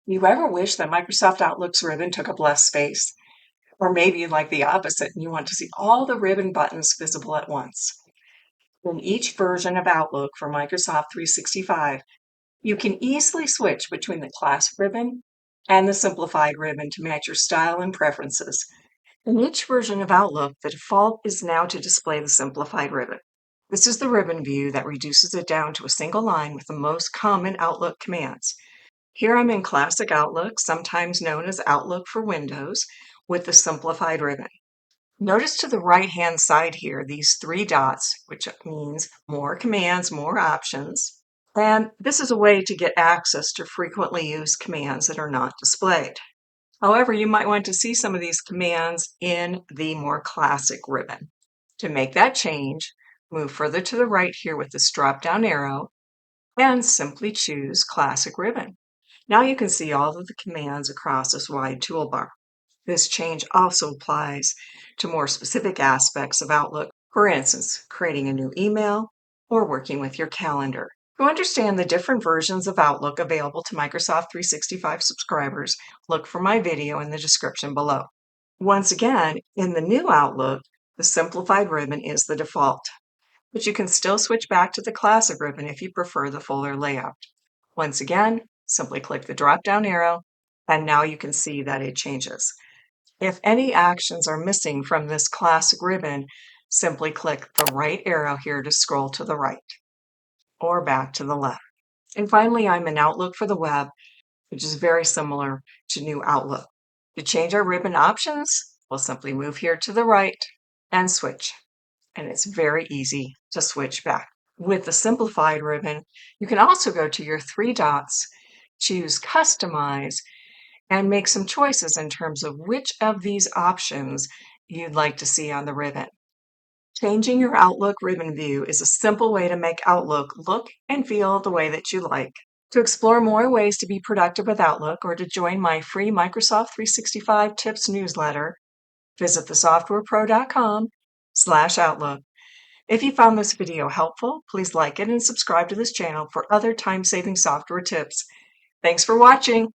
You ever wish that Microsoft Outlook's ribbon took up less space? Or maybe you'd like the opposite and you want to see all the ribbon buttons visible at once. In each version of Outlook for Microsoft 365, you can easily switch between the Classic ribbon and the Simplified ribbon to match your style and preferences. In each version of Outlook, the default is now to display the Simplified ribbon. This is the ribbon view that reduces it down to a single line with the most common Outlook commands. Here I'm in Classic Outlook, sometimes known as Outlook for Windows, with the Simplified ribbon. Notice to the right-hand side here, these three dots, which means more commands, more options. And this is a way to get access to frequently used commands that are not displayed. However, you might want to see some of these commands in the more classic ribbon. To make that change, move further to the right here with this drop-down arrow and simply choose Classic Ribbon. Now you can see all of the commands across this wide toolbar. This change also applies to more specific aspects of Outlook, for instance, creating a new email or working with your calendar. To understand the different versions of Outlook available to Microsoft 365 subscribers, look for my video in the description below. Once again, in the new Outlook, the Simplified ribbon is the default, but you can still switch back to the Classic ribbon if you prefer the fuller layout. Once again, simply click the drop-down arrow, and now you can see that it changes. If any actions are missing from this Classic ribbon, simply click the right arrow here to scroll to the right or back to the left. And finally, I'm in Outlook for the web, which is very similar to new Outlook. To change our ribbon options, we'll simply move here to the right and switch. And it's very easy to switch back. With the Simplified ribbon, you can also go to your three dots, choose Customize, and make some choices in terms of which of these options you'd like to see on the ribbon. Changing your Outlook ribbon view is a simple way to make Outlook look and feel the way that you like. To explore more ways to be productive with Outlook or to join my free Microsoft 365 tips newsletter, visit thesoftwarepro.com/Outlook. If you found this video helpful, please like it and subscribe to this channel for other time-saving software tips. Thanks for watching.